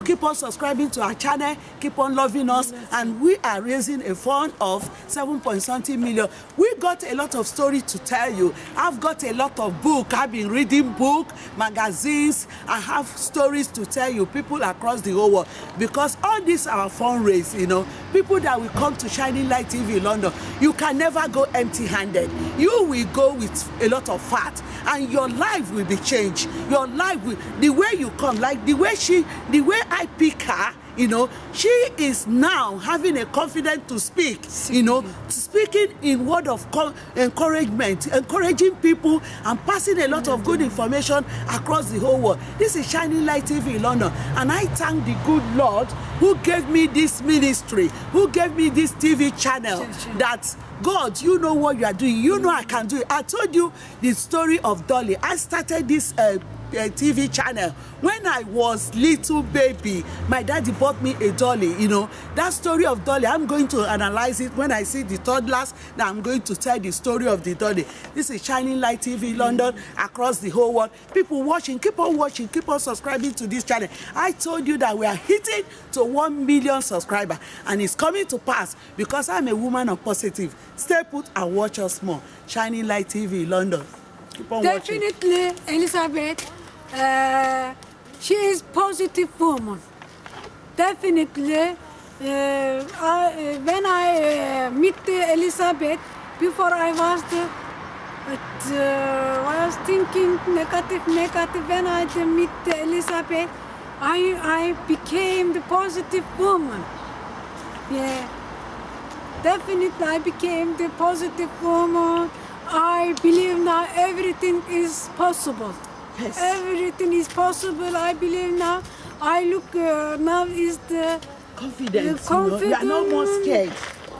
keep on subscribing to our channel, keep on loving us, and we are raising a fund of 7.something million. We got a lot of stories to tell you. I've got a lot of books. I've been reading books, magazines. I have stories to tell you, people across the whole world, because all this our fundraise, you know, people that will come to Shining Light TV in London, you can never go empty-handed. You will go with a lot of fat, and your life will be changed. Your life will, the way you come, like the way I pick her, you know, she is now having a confidence to speak, you know, speaking in word of encouragement, encouraging people and passing a lot of good information across the whole world. This is Shining Light TV in London, and I thank the good Lord who gave me this ministry, who gave me this TV channel, that God, you know what you are doing. You know I can do it. I told you the story of Dolly. I started this TV channel when I was little baby. My daddy bought me a dolly, you know. That story of Dolly, I'm going to analyze it when I see the toddlers. Now I'm going to tell the story of the dolly. This is Shining Light TV London, across the whole world. People watching, keep on subscribing to this channel. I told you that we are hitting to 1 million subscribers, and it's coming to pass because I'm a woman of positive. Stay put and watch us more. Shining Light TV London. Keep on Definitely, watching. Elizabeth. She is positive woman. Definitely. When I meet Elizabeth, before I was thinking negative. When I meet Elizabeth, I became the positive woman. Yeah. Definitely, I became the positive woman. I believe now everything is possible. Yes. Everything is possible. I believe now. I look now is the Confidence. You know? You are no more scared.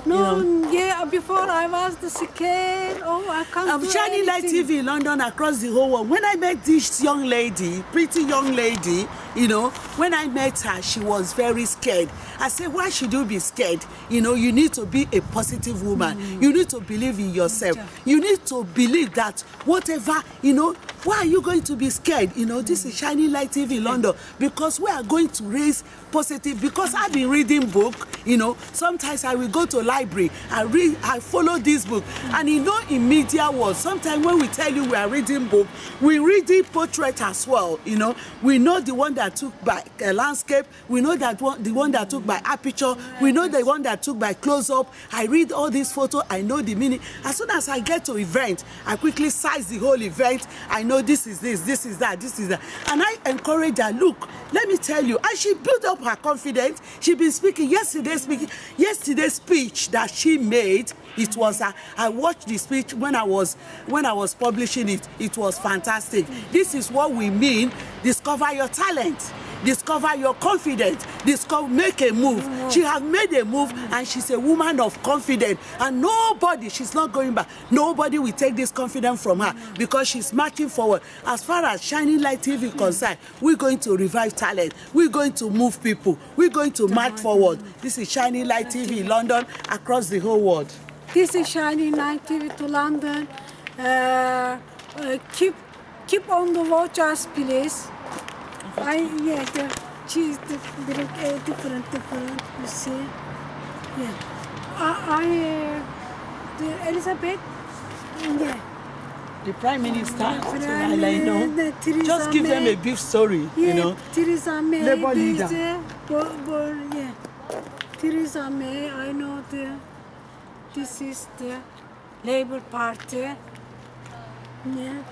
No, you know? yeah. Before I was scared. Oh, I can't do Shining Light TV in London, across the whole world. When I met this young lady, pretty young lady, you know, when I met her, she was very scared. I said, why should you be scared? You know, you need to be a positive woman. You need to believe in yourself. You need to believe that whatever, you know, why are you going to be scared? You know, this is Shining Light TV in London, because we are going to raise positive, because I've been reading book, you know, sometimes I will go to library, I follow this book, and you know, in media world, sometimes when we tell you we are reading book, we read the portrait as well, you know, we know the one that took by landscape, we know that the one that took by aperture, we know the one that took by close-up. I read all these photos, I know the meaning. As soon as I get to event, I quickly size the whole event. I know this is this is that, this is that, and I encourage her, look, let me tell you, and she built up her confidence. She been speaking yesterday's speech that she made. It was I watched the speech when I was publishing it. It was fantastic. This is what we mean. Discover your talent. Discover your confidence. Make a move. She has made a move, and she's a woman of confidence. And nobody, she's not going back. Nobody will take this confidence from her, because she's marching forward. As far as Shining Light TV is concerned, we're going to revive talent. We're going to move people. We're going to march forward. This is Shining Light TV in London, across the whole world. This is Shining Light TV to London. Keep on the watch us, please. She's different. You see, yeah. Elizabeth, yeah. The Prime Minister, I know. Just give them a brief story, yeah, you know. Theresa May, Labour leader. Yeah. Theresa May, I know this is the Labour Party. Yeah.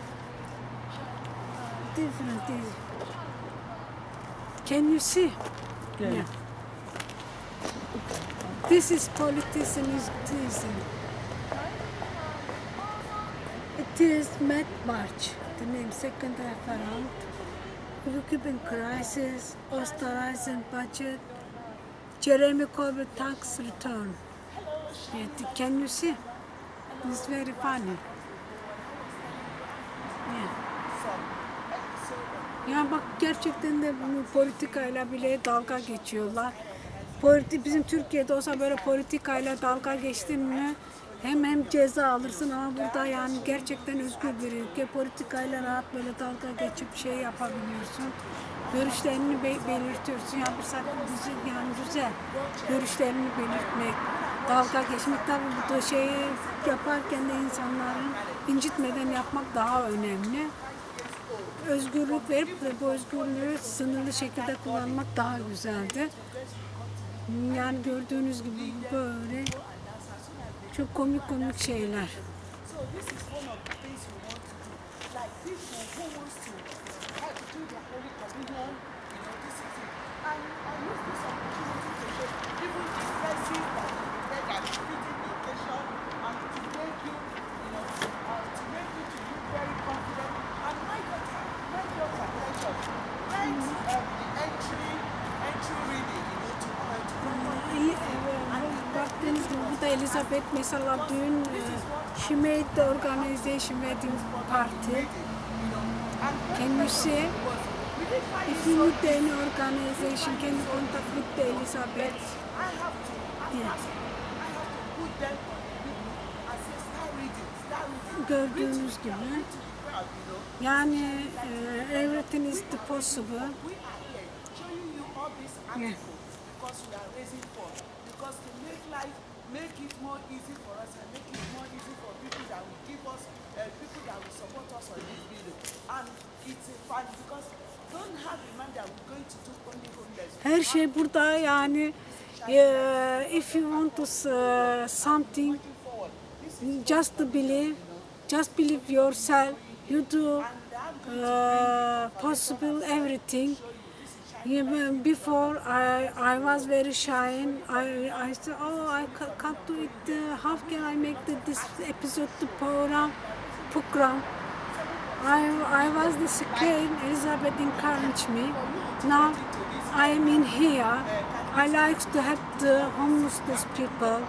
Different. Can you see? Yeah. This is politician. It is Met March, the name second referendum, European crisis, authorizing budget, Jeremy Corbyn tax return. Yeah, can you see? It's very funny. Yeah. Ya bak, gerçekten de bu politikayla bile dalga geçiyorlar. Bizim Türkiye'de olsa böyle politikayla dalga geçtin mi hem ceza alırsın, ama burada yani gerçekten özgür bir ülke. Politikayla rahat böyle dalga geçip şey yapabiliyorsun. görüşlerini belirtiyorsun. Yani bir güzel, yani güzel görüşlerini belirtmek, dalga geçmek, tabii bu da şeyi yaparken de insanların incitmeden yapmak daha önemli. Özgürlük verip de bu özgürlüğü sınırlı şekilde kullanmak daha güzeldi. Yani gördüğünüz gibi böyle çok komik şeyler. Baktığınız gibi bu da Elizabeth mesela dün she made the organization wedding party. Can you see? If you need any organization, can you contact with the Elizabeth? Yeah. Gördüğünüz gibi. Yani everything is possible. Yeah. Because to make life, make it more easy for us and make it more easy for people that will give us, people that will support us on this video. And it's a fun because don't have in mind that we're going to do only homeless. Her şey burada yani. If you want to something, just believe yourself. You do possible everything. Before I was very shy. I said, oh, I can't do it. How can I make this episode the program? I was scared. Elizabeth encouraged me. Now I am in here. I like to help the homeless people.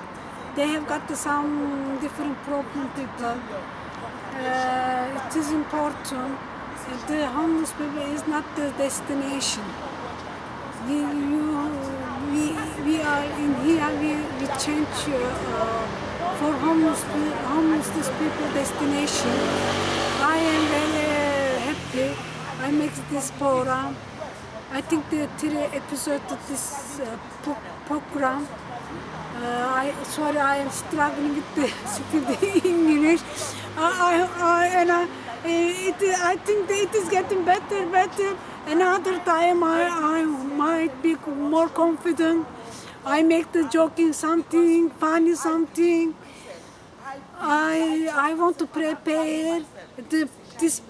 They have got some different problem people. It is important. The homeless people is not the destination. We are in here. We change for homeless people destination. I am very happy. I make this program. I think the 3 episodes of this program. I am struggling with the English. I think that it is getting better. Another time I might be more confident. I make the joking something, funny something. I want to prepare this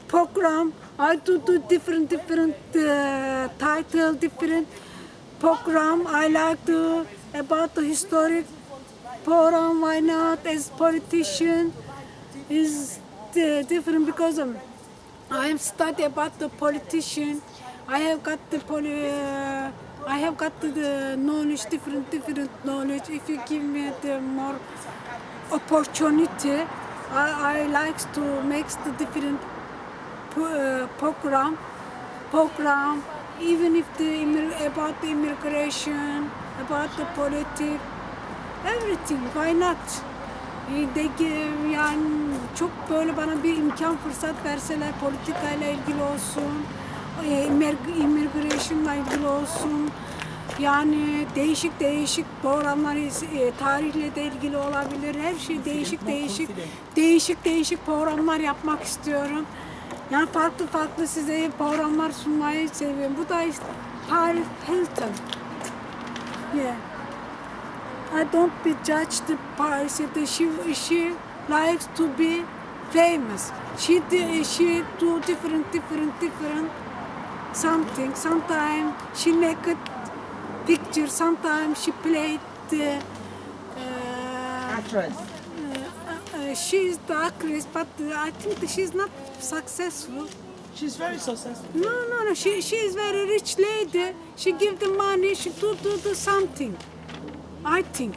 program. I do different title, different program. I like to about the historic program. Why not? As politician is different because I am study about the politician. I have got the knowledge, different knowledge. If you give me the more opportunity, I like to make the different program. Even if about the immigration, about the politics, everything. Why not? Yani çok böyle bana bir imkan fırsat verseler politikayla ilgili olsun, immigration'la ilgili olsun, yani değişik programlar, tarihle de ilgili olabilir, her şey değişik programlar yapmak istiyorum. Yani farklı size programlar sunmayı seviyorum. Bu da işte Paris Hilton. Yeah. I don't be judged by she likes to be famous. She do different something. Sometimes she make a picture. Sometimes she played the Actress. She is the actress, but I think she's not successful. She's very successful. No. She is very rich lady. She give the money. She do something. I think.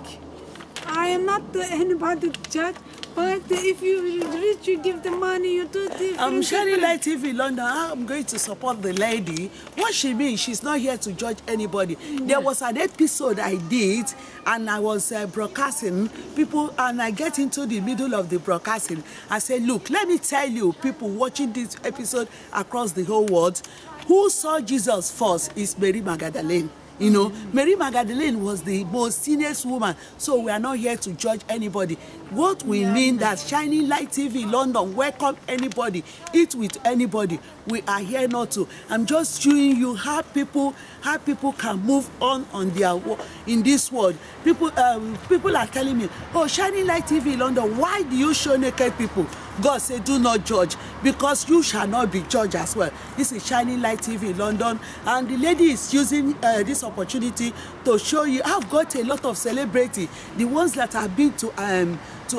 I am not anybody judge, but if you rich, you give the money, you do different. I'm sharing Light TV London. I'm going to support the lady. What she means, she's not here to judge anybody. Yeah. There was an episode I did, and I was broadcasting people, and I get into the middle of the broadcasting. I said, look, let me tell you, people watching this episode across the whole world, who saw Jesus first is Mary Magdalene. You know, Mary Magdalene was the most seniorest woman, so we are not here to judge anybody. What we mean that Shining Light TV London welcome anybody, eat with anybody. We are here not to. I'm just showing you how people can move on their in this world. People are telling me, oh, Shining Light TV London, why do you show naked people? God said, do not judge, because you shall not be judged as well. This is Shining Light TV London, and the lady is using this opportunity to show you. I've got a lot of celebrity, the ones that have been to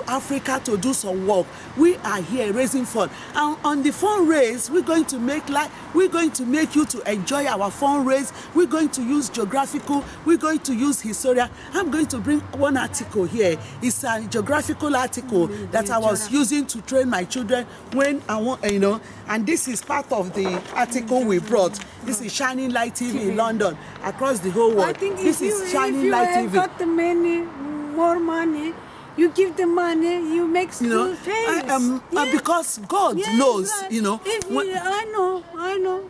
Africa to do some work. We are here raising fund, and on the fundraise, we're going to make you to enjoy our fundraise. We're going to use geographical, we're going to use historian. I'm going to bring one article here. It's a geographical article that I was using to train my children when I want, you know, and this is part of the article we brought. This is Shining Light TV in London, across the whole world. I think this is Shining Light TV. If you got the more money, you give the money, you make school famous. Because God knows, you know. I know.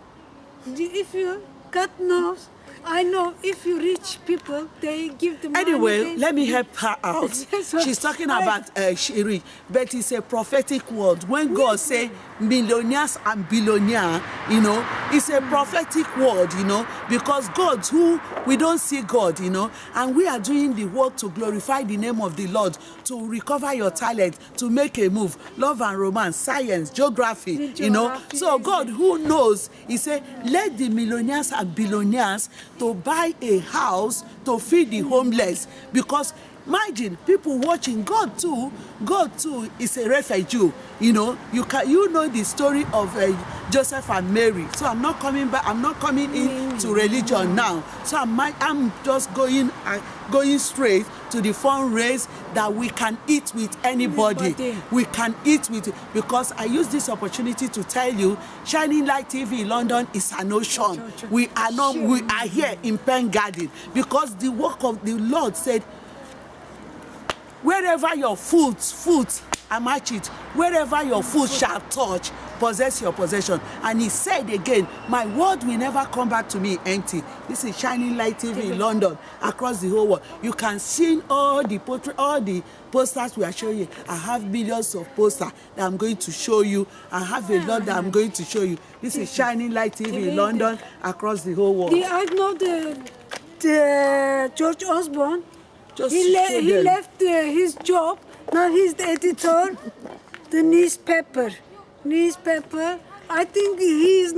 If you, God knows, I know if you rich people, they give the money. Anyway, let me help her out. She's talking about she rich, but it's a prophetic word. When God say millionaires and billionaires, you know, it's a prophetic word, you know, because God, who we don't see God, you know, and we are doing the work to glorify the name of the Lord, to recover your talent, to make a move, love and romance, science, geography, you know. So God, who knows, he said, let the millionaires and billionaires to buy a house to feed the homeless, because imagine people watching. God too is a refugee. You know, you know the story of Joseph and Mary. So I'm not coming back. I'm not coming into religion now. So I'm just going straight to the fundraise that we can eat with anybody. We can eat with, because I use this opportunity to tell you, Shining Light TV London is an ocean. We are here in Pen Garden, because the work of the Lord said, wherever your foot, I match it, wherever your foot shall touch, possess your possession. And he said again, my word will never come back to me empty. This is Shining Light TV London, across the whole world. You can see all the posters we are showing you. I have millions of posters that I'm going to show you. I have a lot that I'm going to show you. This is Shining Light TV London, across the whole world. I know the George Osborne. He left his job. Now he's the editor, the newspaper. I think he is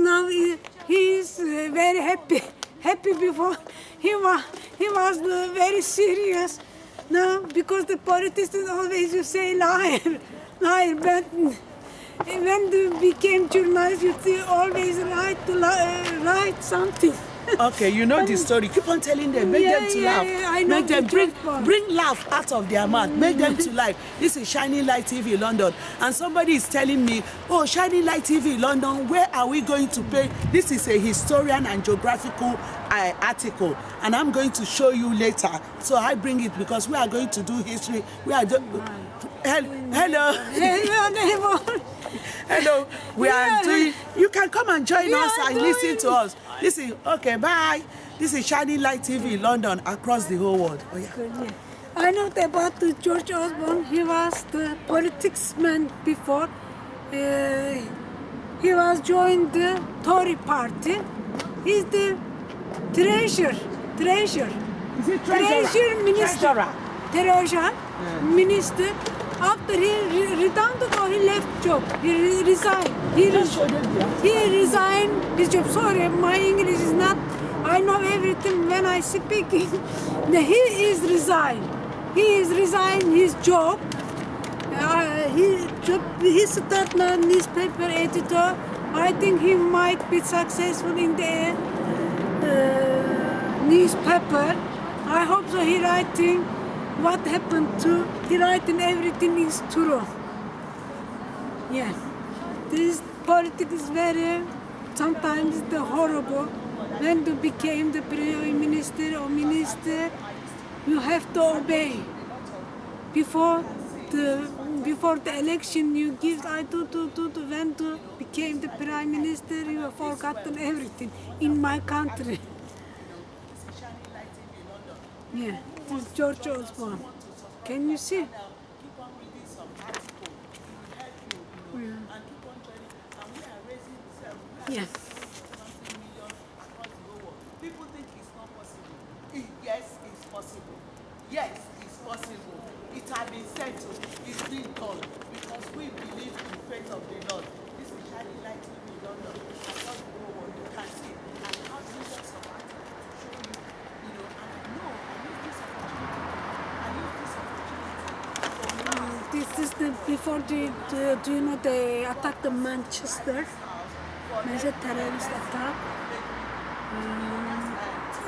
very happy. Happy before he was very serious. Now because the politicians always you say liar. But when they became journalists, you always write something. Okay, you know the story. Keep on telling them. Make them to laugh. I know. Make them bring laugh out of their mouth. Make them to laugh. This is Shining Light TV London. And somebody is telling me, oh, Shining Light TV London, where are we going to pay? This is a historian and geographical article. And I'm going to show you later. So I bring it because we are going to do history. We are hello. Hello, we are doing. You can come and join us and listen to us. This is okay. Bye. This is Shining Light TV London, across the whole world. Oh, yeah. I know about the George Osborne. He was the politics man before. He was joined the Tory party. He's the treasurer. Is it Treasurer minister. Treasurer minister. After he redundant or he left job, he resigned. He resigned his job. Sorry, my English is not. I know everything when I speaking. He is resigned. He is resigned his job. He started now newspaper editor. I think he might be successful in the newspaper. I hope so. He writing. What happened to he writing everything is true. Yeah, this politics is very sometimes the horrible. When you became the prime minister or minister, you have to obey. Before the before the election, you give I do when to became the prime minister, you have forgotten everything in my country. Yeah, this is George Osborne. Can you see? Yeah. People think it's not possible. Yes, it's possible. Yes, it's possible. It has been said to, it's been done, because we believe in the faith of the Lord. This is shining light in London. Across the whole world, you can see. And how Jesus of to show you, you know, and no, I use this opportunity. This is the before the do you know they attacked the Manchester? Major terrorist attack.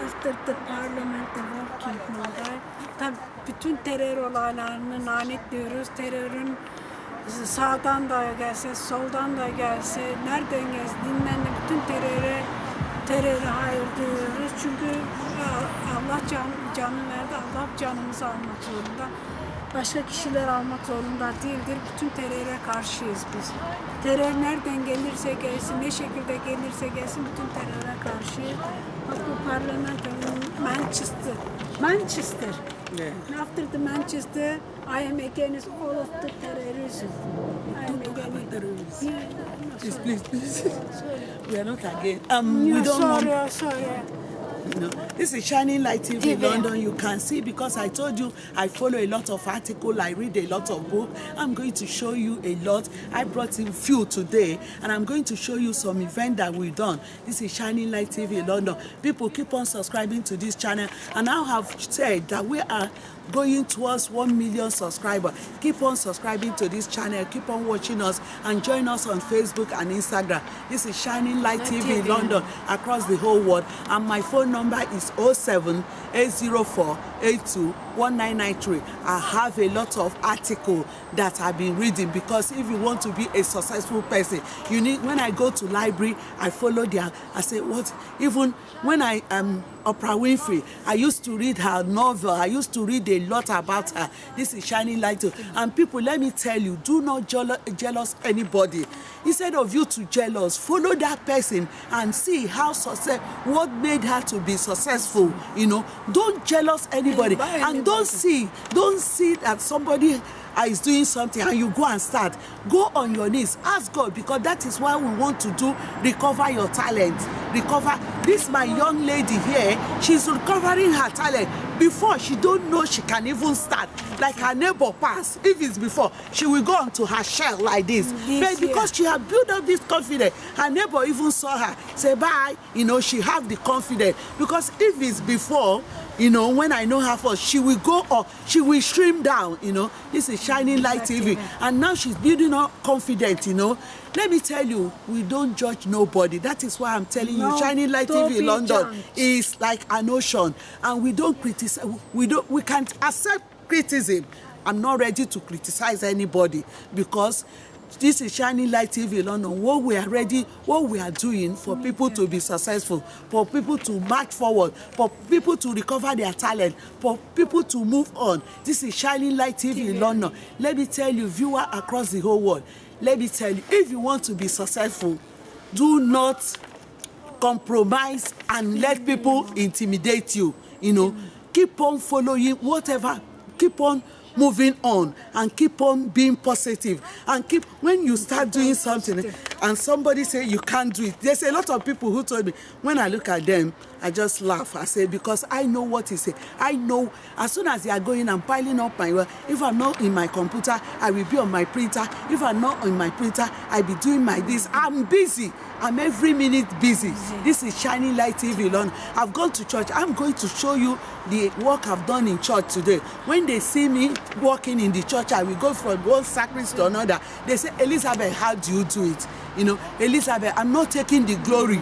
After the parliament, the working model. Tabii bütün terör olaylarını lanetliyoruz. Terörün sağdan da gelse, soldan da gelse, nereden gelse, dinden de bütün teröre hayır diyoruz. Çünkü Allah canı verdi, Allah canımızı almak zorunda. Başka kişiler almak zorunda değildir. Bütün teröre karşıyız biz. Terör nereden gelirse gelsin, ne şekilde gelirse gelsin bütün teröre karşıyız. Bak bu parlamento Manchester. Yeah. And after the Manchester, I am against all of the terrorism. I am against terrorism. Yeah, Please. sorry. We are not again. We don't want. Sorry. No. This is Shining Light TV in TV. London. You can see, because I told you I follow a lot of articles, I read a lot of books. I'm going to show you a lot. I brought in few today, and I'm going to show you some event that we've done. This is Shining Light TV in London. People, keep on subscribing to this channel, and I have said that we are going towards 1 million subscribers. Keep on subscribing to this channel, keep on watching us, and join us on Facebook and Instagram. This is Shining Light TV in London, across the whole world, and my phone number is 07804821993. I have a lot of articles that I've been reading, because if you want to be a successful person, you need, when I go to library, I follow their, I say, what, even when I am OPRAH WINFREY, I used to read her novel, I used to read a lot about her. This is Shining Light. And people, let me tell you, do not jealous anybody. Instead of you to jealous, follow that person and see how success, what made her to be successful. You know, don't jealous anybody, and don't see that somebody is doing something and you go and start. Go on your knees, ask God, because that is why we want to do recover your talent. Recover. This my young lady here, she's recovering her talent. Before, she don't know she can even start. Like her neighbor pass, if it's before, she will go onto her shell like this. But because she had built up this confidence, her neighbor even saw her, say bye, you know, she have the confidence. Because if it's before, you know, when I know her first, she will go up, she will stream down, you know. This is Shining Light TV. And now she's building up confidence, you know. Let me tell you, we don't judge nobody. That is why I'm telling you, Shining Light TV in London is like an ocean. And we don't criticize, we can't accept criticism. I'm not ready to criticize anybody, because this is Shining Light TV in London. What we are doing for people to be successful, for people to march forward, for people to recover their talent, for people to move on. This is Shining Light TV in London. Let me tell you, viewers across the whole world, let me tell you, if you want to be successful, do not compromise and let people intimidate you. You know, keep on following whatever, keep on moving on, and keep on being positive, and keep, when you start doing something and somebody say you can't do it, there's a lot of people who told me, when I look at them, I just laugh. I say, because I know what he say. I know as soon as they are going and piling up my work, if I'm not in my computer, I will be on my printer. If I'm not on my printer, I'll be doing my this. I'm busy. I'm every minute busy. This is Shining Light TV London. I've gone to church. I'm going to show you the work I've done in church today. When they see me working in the church, I will go from one sacrament to another. They say, Elizabeth, how do you do it? You know, Elizabeth, I'm not taking the glory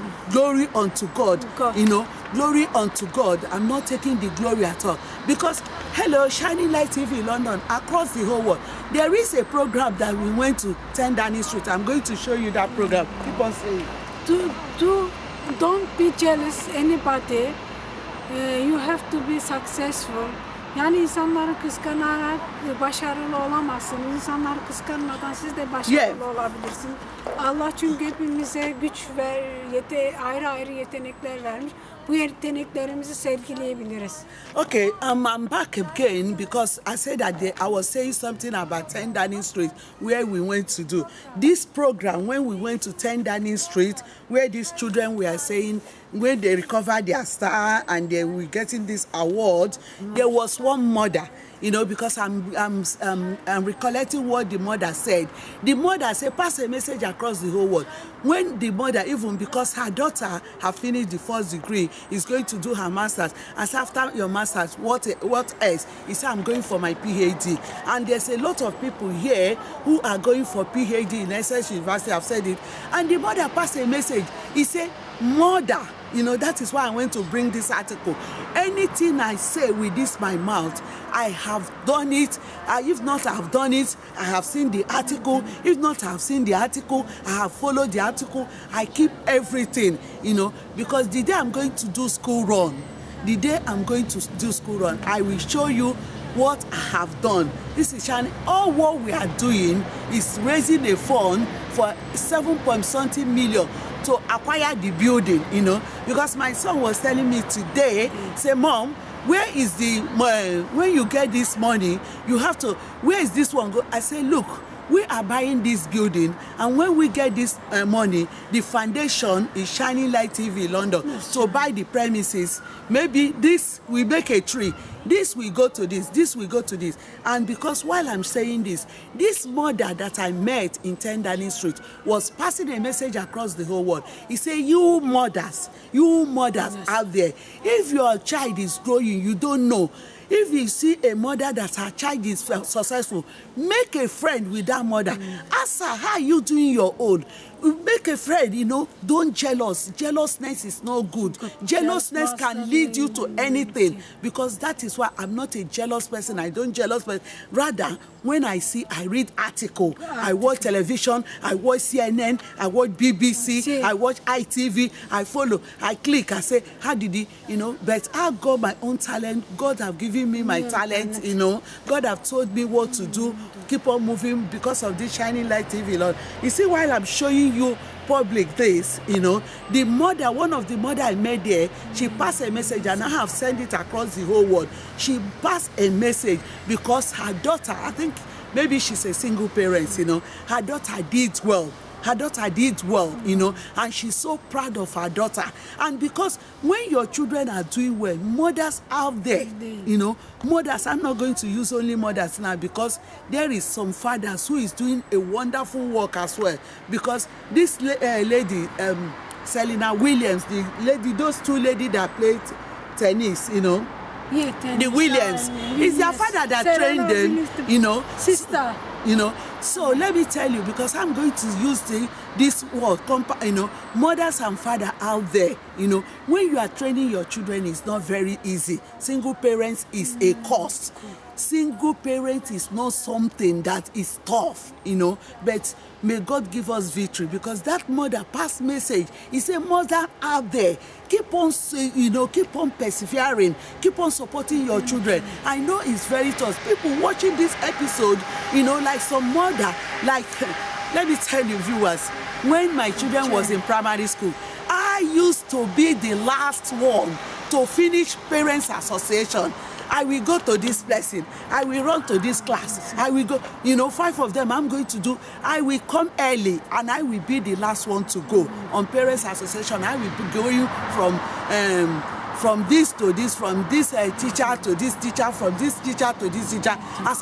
unto God. You know, glory unto God. I'm not taking the glory at all. Because, hello, Shining Light TV London, across the whole world, there is a program that we went to 10 Downing Street. I'm going to show you that program. Keep on saying. Don't be jealous anybody. You have to be successful. Yani insanları kıskanarak başarılı olamazsınız. İnsanları kıskanmadan siz de başarılı Yeah. olabilirsiniz. Allah çünkü hepimize güç ve ayrı ayrı yetenekler vermiş. Bu yeteneklerimizi sergileyebiliriz. Okay, I'm back again because I said that I was saying something about 10 Downing Street where we went to do this program. When we went to 10 Downing Street, where these children were saying when they recovered their star and they were getting this award, there was one mother. You know, because I'm recollecting what the mother said. The mother said, pass a message across the whole world. When the mother, even because her daughter have finished the first degree, is going to do her master's, as after your master's, what else? He said, I'm going for my PhD. And there's a lot of people here who are going for PhD in SS University. I've said it. And the mother passed a message. He said, mother, you know, that is why I went to bring this article. Anything I say with this my mouth, I have done it. If not, I have done it. I have seen the article. If not, I have seen the article. I have followed the article. I keep everything, you know, because the day I'm going to do school run, I will show you what I have done. This is Shani. All what we are doing is raising a fund for 7.something million to acquire the building, you know, because my son was telling me today, say, Mom, where is the when you get this money, you have to, where is this one go? I say, look, we are buying this building, and when we get this money, the foundation is Shining Light TV London to buy the premises. Maybe this we make a tree, this will go to this will go to this. And because while I'm saying this mother that I met in 10 Downing Street was passing a message across the whole world. He said, you mothers yes, out there, if your child is growing, you don't know. If you see a mother that her child is successful, make a friend with that mother. Ask her, how are you doing your own? Make a friend, you know, don't jealous. Jealousness is not good. Jealousness can lead you to anything, because that is why I'm not a jealous person. I don't jealous, but rather when I see, I read article, I watch television, I watch CNN, I watch BBC, I watch ITV, I follow, I click, I say, how did he, you know, but I got my own talent. God have given me my talent, you know. God have told me what to do, keep on moving because of this Shining Light TV, Lord. You see, while I'm showing you public this, you know, the mother, one of the mother I met there, she passed a message, and I have sent it across the whole world. She passed a message because her daughter, I think maybe she's a single parent, you know, her daughter did well. Her daughter did well, you know, and she's so proud of her daughter. And because when your children are doing well, mothers out there, you know, mothers, I'm not going to use only mothers now, because there is some fathers who is doing a wonderful work as well. Because this lady, Selena Williams, the lady, those two ladies that played tennis, you know, the Williams, it's their father that trained them, you know, sister, you know. So let me tell you, because I'm going to use this word, you know, mothers and fathers out there, you know, when you are training your children, it's not very easy. Single parents is a cost. Single parent is not something that is tough, you know, but may God give us victory, because that mother passed message. He said, mother out there, keep on, you know, keep on persevering, keep on supporting your children. I know it's very tough. People watching this episode, you know, like some mother, like, let me tell you, viewers, when my children was in primary school, I used to be the last one to finish Parents Association. I will go to this person, I will run to this class, I will go, you know, 5 of them I'm going to do. I will come early and I will be the last one to go on Parents Association. I will be going from this to this, from this teacher to this teacher, from this teacher to this teacher. As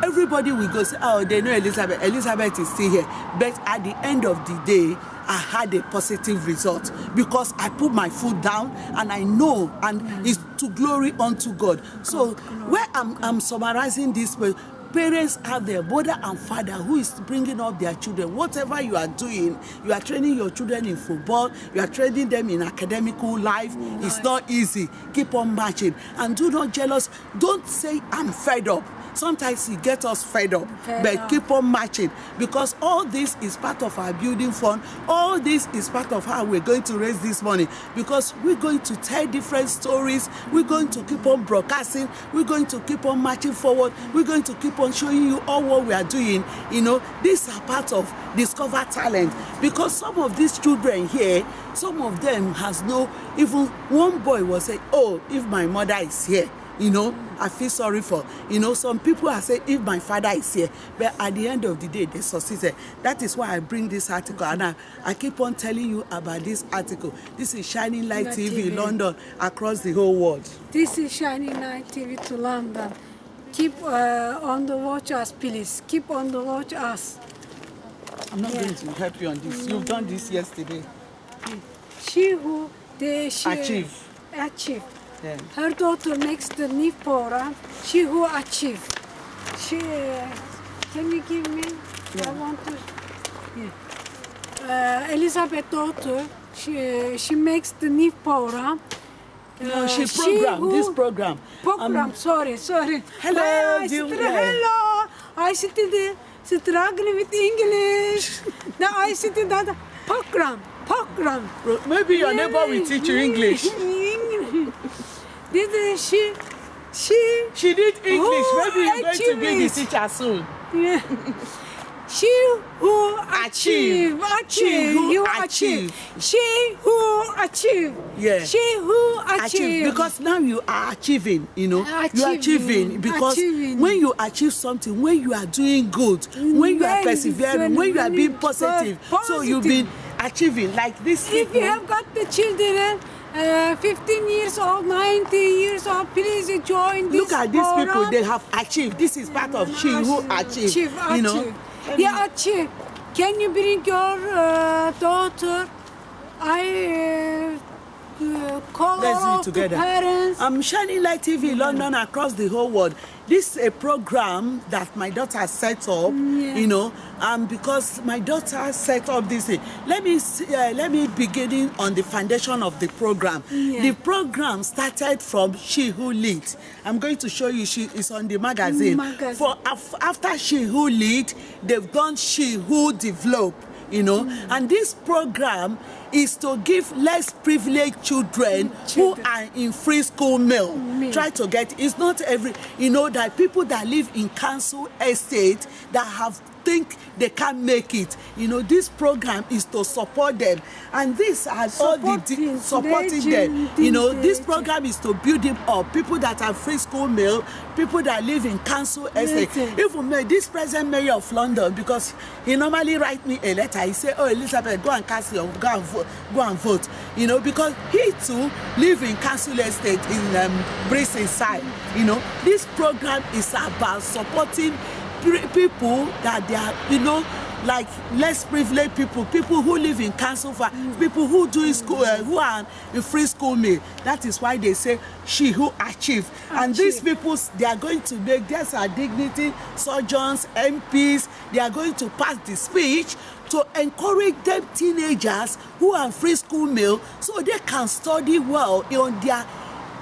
everybody will go say, oh, they know Elizabeth. Elizabeth is still here. But at the end of the day, I had a positive result, because I put my foot down, and I know, and it's to glory unto God. So where I'm summarizing this, parents out there, mother and father, who is bringing up their children, whatever you are doing, you are training your children in football, you are training them in academical life, it's not easy. Keep on marching. And do not jealous. Don't say, I'm fed up. Sometimes it gets us fed up, but keep on marching, because all this is part of our building fund. All this is part of how we're going to raise this money, because we're going to tell different stories. We're going to keep on broadcasting. We're going to keep on marching forward. We're going to keep on showing you all what we are doing. You know, these are part of Discover Talent, because some of these children here, some of them has no, even one boy was saying, oh, if my mother is here, you know, I feel sorry for, you know, some people are saying, if my father is here, but at the end of the day, they succeeded. That is why I bring this article, and I keep on telling you about this article. This is Shining Light TV, London, across the whole world. This is Shining Light TV to London. Keep on the watch us, please. Keep on the watch us. I'm not going to help you on this. You've done this yesterday. She who achieve. Yeah. Her daughter makes the new program. She who achieve. She can you give me? Yeah. I want to. Yeah. Elizabeth daughter. She makes the new program. No, she programmed this program. Sorry. Hello, hello. I sit struggling with English. Now I sit in that program. Maybe your neighbor will teach you English. This is she did English. Maybe you're going to be the teacher soon. Yeah. She who achieve. She who achieve. She who achieve. Yeah. She who achieve. Because now you are achieving, you know. You are achieving. Because when you achieve something, when you are doing good, when you are persevering, when you are being positive, so you've been achieving. Like this If people, you have got the children 15 years old, 90 years old, please join this. Look at these program. people, they have achieved. This is part of she who achieved. You know. Yeah, achieve. Can you bring your daughter? I call all of the parents. I'm Shining Light TV, London, across the whole world. This is a program that my daughter set up, you know, because my daughter set up this thing. Let me begin on the foundation of the program. The program started from She Who Leads. I'm going to show you. She is on the magazine. For after She Who Lead, they've done She Who Develop. You know, and this program is to give less privileged children who are in free school meal. Try to get, it's not every, you know, that people that live in council estate that have think they can't make it. You know, this program is to support them, and this has all the supporting them. You know, this program is to build them up. People that are free school meal, people that live in council estate. Even this present mayor of London, because he normally write me a letter. He say, "Oh, Elizabeth, go and cast your go and vote." You know, because he too live in council estate in Bristol side. You know, this program is about supporting people that they are, you know, like less privileged people, people who live in council, people who do school, who are in free school meal. That is why they say She Who Achieve. And these people, they are going to make, there's our dignity, surgeons, MPs, they are going to pass the speech to encourage them teenagers who are in free school meal so they can study well on their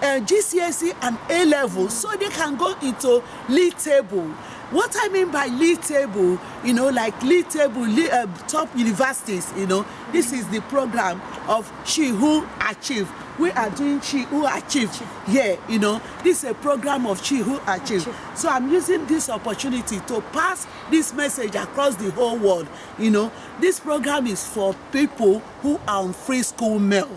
GCSE and A level, so they can go into league table. What I mean by league table, you know, like league table, top universities, you know, this is the program of She Who Achieve. We are doing She Who Achieve here, you know. This is a program of She Who Achieve. So I'm using this opportunity to pass this message across the whole world. You know, this program is for people who are on free school meal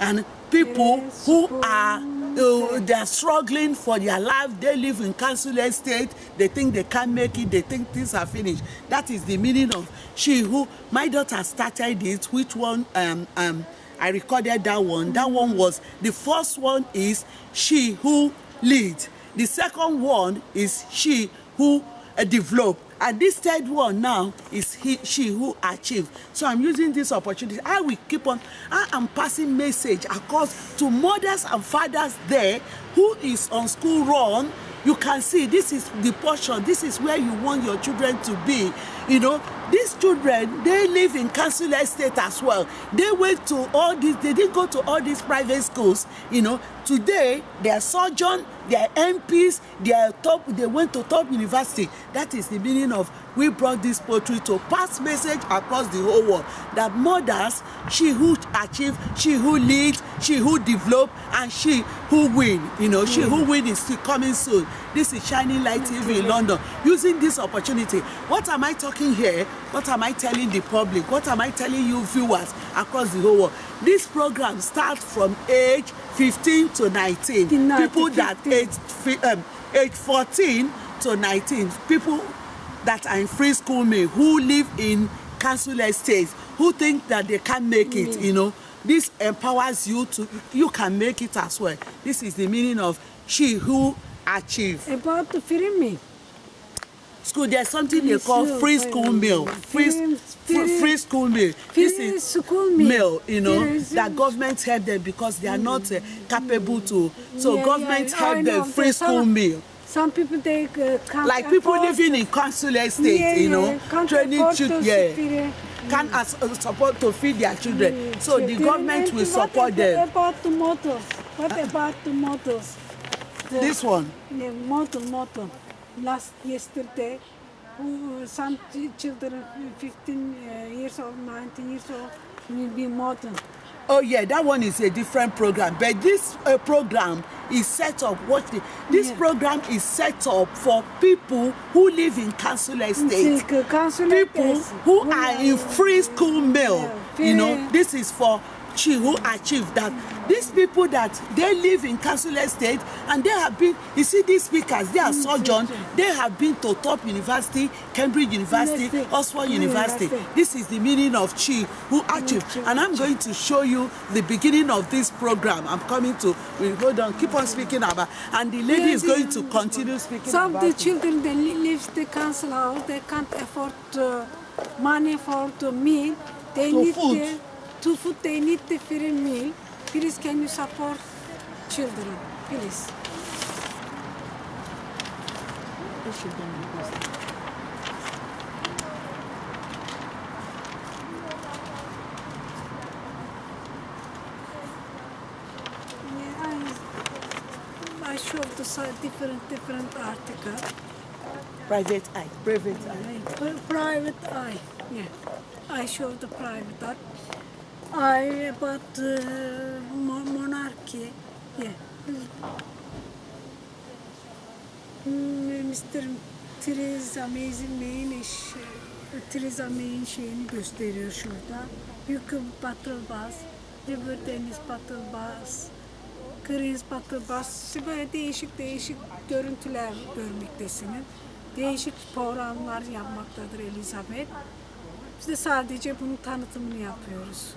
and people who are they are struggling for their life. They live in council estate. They think they can't make it. They think things are finished. That is the meaning of She Who. My daughter started it. Which one? I recorded that one. That one was, the first one is She Who Lead. The second one is She Who Develop. And this third one now is She Who Achieve. So I'm using this opportunity. I will keep on, I am passing message across to mothers and fathers there who is on school run, You can see this is the portion, this is where you want your children to be. You know, these children, they live in council estate as well. They went to all these, they didn't go to all these private schools. You know, today they are surgeon, they are MPs, they went to top university. That is the meaning of we brought this poetry to pass message across the whole world that mothers, she who achieve, she who leads, she who develop, and she who win. You know, she who win is still coming soon. This is Shining Light TV in London. Using this opportunity, what am I talking here? What am I telling the public? What am I telling you viewers across the whole world? This program starts from age 15 to 19. People that age 14 to 19. People that are in free school meal, who live in council estates, who think that they can't make it, you know. This empowers you to, you can make it as well. This is the meaning of she who achieve. About the free meal. School, there's something they call free school meal. Free school meal. This is school meal, you know, that government help them because they are not capable to. So government help them free school meal. Some people they can't like people living in council estate, you know, training children, can't support to feed their children. So the government will support them. What about the motors? What about the motors? This one? The motor. Yesterday, some children, 15 years old, 19 years old, will be motor. Oh yeah, that one is a different program. But this program is set up. This program is set up for people who live in council estates. People who are in free school meal. You know, this is for she who achieved that. These people that they live in council estate and they have been, you see these speakers, they are surgeons, they have been to top university, Cambridge University, Oxford University. This is the meaning of she who achieved. And I'm going to show you the beginning of this program. I'm coming to, hold on, keep on speaking about, and the lady is going to continue speaking some about the children, they live the council house, they can't afford money for the meal. They need food. To food, they need the free meal. Please, can you support children, please? I showed the different article. Private eye. Private eye. Yeah, I showed the private eye. I about monarchy. Yeah. Mr. Theresa May'in şeyini gösteriyor şurada. Yüküm Battle Bus, River Deniz Battle Bus, Greens Battle Bus. Böyle değişik görüntüler görmektesiniz. Değişik programlar yapmaktadır Elizabeth. Biz de sadece bunun tanıtımını yapıyoruz.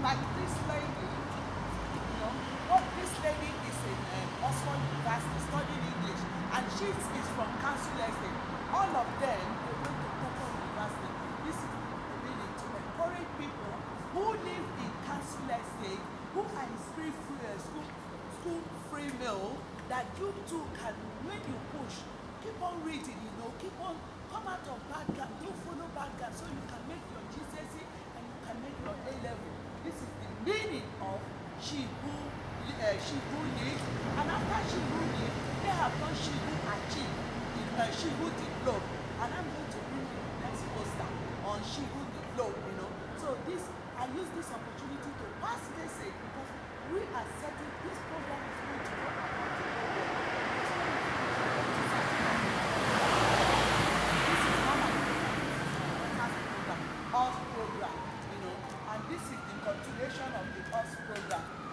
Like this lady, you know, what this lady is in Oxford University studying English, and she is from council estate. All of them, they went to Oxford University. This is the meaning to encourage people who live in council estate, who are in school free meal, that you too can, when you push, keep on reading, you know, keep on, come out of background, don't follow background, so you can make your GCSE and you can make your A-level. This is the meaning of she who leads, and after she who leads, they have done she who achieve, she who develop, and I'm going to bring you the next poster on she who develop, you know. So this, I use this opportunity to pass message because we are setting this program is going to work about the whole world. This is one of the program, you know, and this is the continuation of the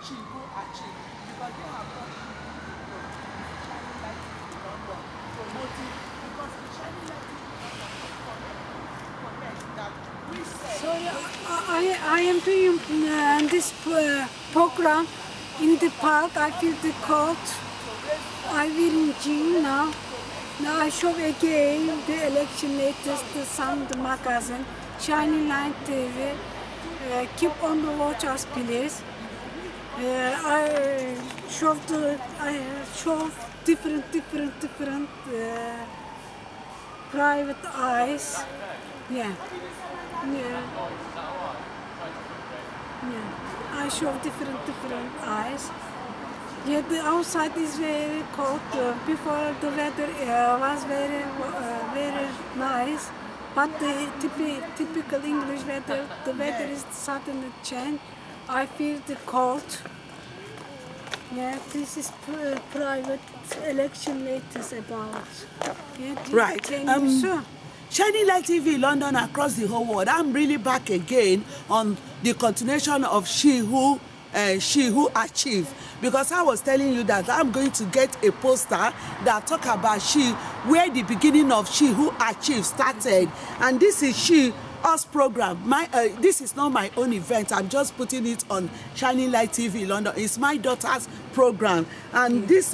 she who achieved, because they have got promoting, because the Shining Light that we said. Sorry, I am doing this program in the park. I feel the cold. I will in gym now. Now I show again the election latest, the sun, the magazine, Shining Light TV. Keep on the watch us, please. I show different private eyes. Yeah. I show different eyes. Yeah, the outside is very cold. Before the weather was very nice, but the typical English weather, the weather is suddenly changed. I feel the cold. Yeah, this is private election latest about. Yeah, Right. Sure. Shining Light TV London across the whole world. I'm really back again on the continuation of She Who Achieved, because I was telling you that I'm going to get a poster that talk about where the beginning of She Who Achieved started, and this is Us program. This is not my own event. I'm just putting it on Shining Light TV London. It's my daughter's program, and this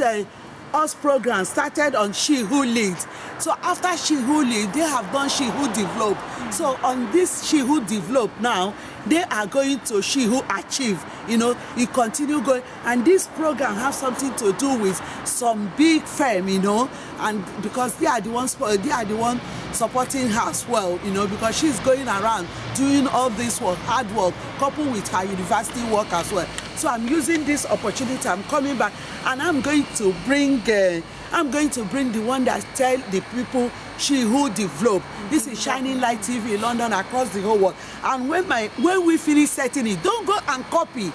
Us program started on She Who Leads. So after She Who Leads, they have done She Who Develop. So on this She Who Develop now, they are going to She Who Achieve. You know, it continue going, and this program has something to do with some big firm, you know, and because they are the ones supporting her as well, you know, because she's going around doing all this work, hard work, coupled with her university work as well. So I'm using this opportunity. I'm coming back, and I'm going to bring the one that tell the people She Who Develop. This is Shining Light TV London across the whole world. And when we finish setting it, don't go and copy.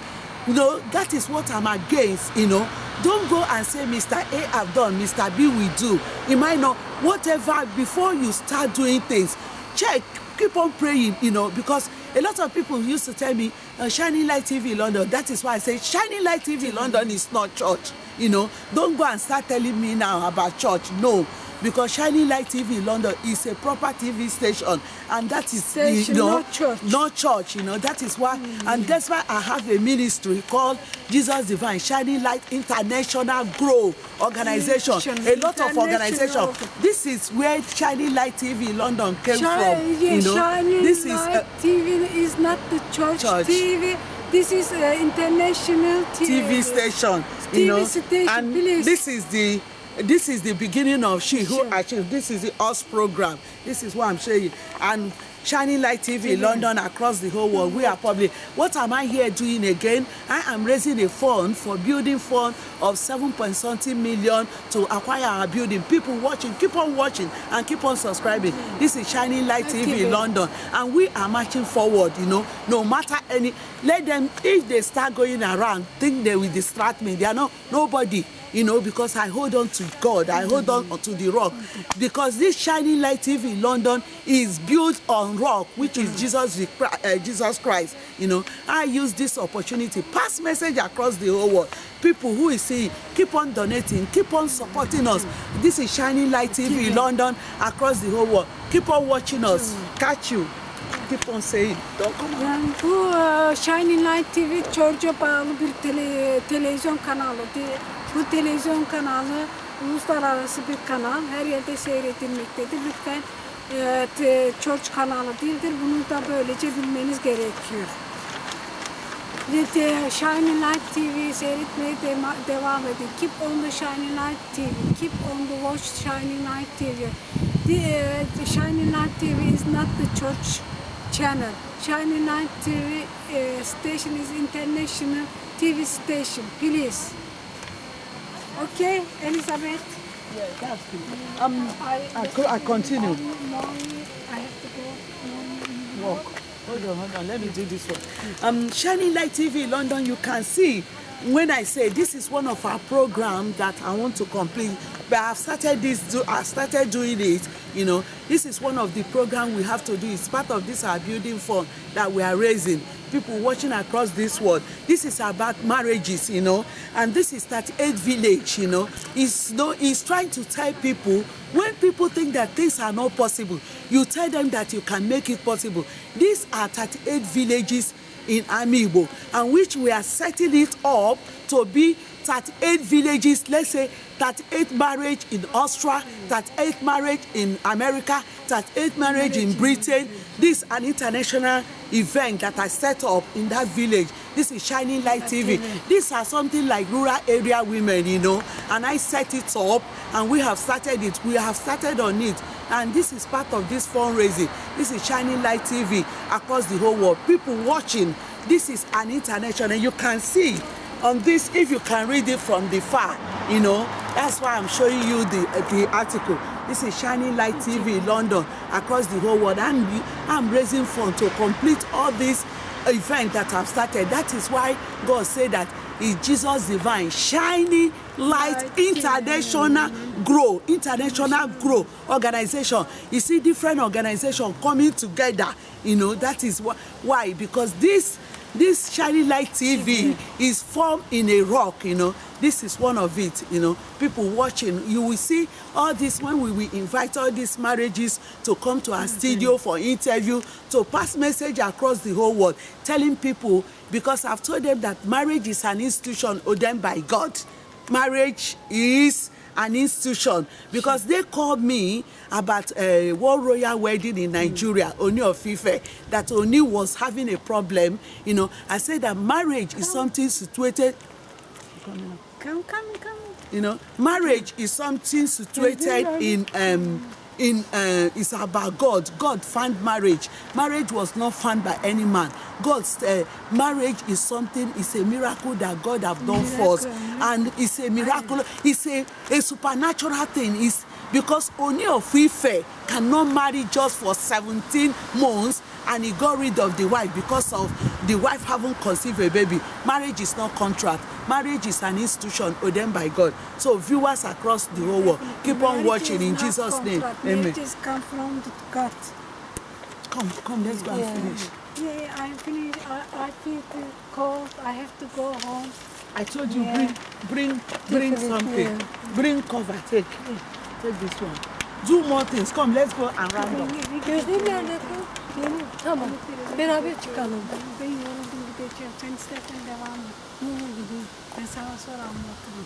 You know, that is what I'm against, you know. Don't go and say Mr. A have done, Mr. B will do. You might know whatever before you start doing things. Check, keep on praying, you know, because a lot of people used to tell me Shining Light TV London. That is why I say Shining Light TV London is not church. You know, don't go and start telling me now about church. No, because Shining Light TV London is a proper TV station, and that is Station, you know, not church. Not church. You know, that is why, and that's why I have a ministry called Jesus Divine Shining Light International Grow Organization. A lot of organizations. This is where Shining Light TV London came from. You know, Shining this Light TV is not the church TV. This is international TV station. You know, station, and please. this is the beginning of She Who Achieved. This is the Us program. This is what I'm showing. And Shining Light TV London across the whole world. We are public. What am I here doing again? I am raising a fund for building fund of 7.something million to acquire our building. People watching, keep on watching and keep on subscribing. This is Shining Light TV London, and we are marching forward. You know, no matter any. Let them, if they start going around, think they will distract me. They are not nobody. You know, because I hold on to God, I hold on to the rock. Because this Shining Light TV London is built on rock, which is Jesus Christ. You know, I use this opportunity, pass message across the whole world. People who is saying, keep on donating, keep on supporting us. This is Shining Light TV London across the whole world. Keep on watching us. Catch you. Keep on saying. Don't come on. Yani bu Shining Light TV Çorca bağlı bir televizyon kanalı. Bu televizyon kanalı uluslararası bir kanal. Her yerde seyredilmektedir. Lütfen Church kanalı değildir. Bunu da böylece bilmeniz gerekiyor. Shining Light TV seyretmeye devam edin. Keep on the Shining Light TV. Keep on the watch Shining Light TV. The Shining Light TV is not the church channel. Shining Light TV station is international TV station. Please. Okay, Elizabeth. Yeah, that's good. I continue. I have to go. Walk. Hold on. Let me do this one. Shining Light TV London, you can see when I say this is one of our programs that I want to complete, but I started doing it, you know. This is one of the programs we have to do. It's part of this our building fund that we are raising. People watching across this world. This is about marriages, you know, and this is 38 village, you know. It's trying to tell people, when people think that things are not possible, you tell them that you can make it possible. These are 38 villages in Amiibo, and which we are setting it up to be 38 villages, let's say 38 marriage in Australia, 38 marriage in America, 38 marriage in Britain. This is an international event that I set up in that village. This is Shining Light TV. These are something like rural area women, you know, and I set it up, and we have started it. We have started on it, and this is part of this fundraising. This is Shining Light TV across the whole world. People watching. This is an international, and you can see on this, if you can read it from the far, you know, that's why I'm showing you the article. This is Shining Light TV in London, across the whole world, and I'm raising funds to complete all these events that I've started. That is why God said that it's Jesus Divine Shining Light International Grow organization. You see different organizations coming together, you know. That is why, because this Shining Light TV is formed in a rock, you know. This is one of it, you know. People watching, you will see all this when we will invite all these marriages to come to our studio for interview, to pass message across the whole world, telling people, because I've told them that marriage is an institution ordained by God. Marriage is an institution, because they called me about one royal wedding in Nigeria, Oni of Ife, that Oni was having a problem, you know. I said that marriage is something situated. Come. You know, marriage is something situated in it's about God. God found marriage. Marriage was not found by any man. God's marriage is something, it's a miracle that God have done for us, and it's a miracle. It's a supernatural thing. It's because Oni of Ife cannot marry just for 17 months, and he got rid of the wife because of the wife haven't conceived a baby. Marriage is not contract. Marriage is an institution ordained by God. So viewers across the whole world, keep on watching in Jesus' name. Amen. Marriages come from God. Come, let's go and finish. Yeah, I'm finished. I feel cold. I have to go home. I told you, bring something. Bring cover. Take this one. Do more things. Come, let's go and round up. Gözlüğüm nerede kız? Tamam. Beraber çıkalım. Ben yoruldum gideceğim. Sen istersen devam et. Ne olur gideyim. Ben sana sonra anlatırım.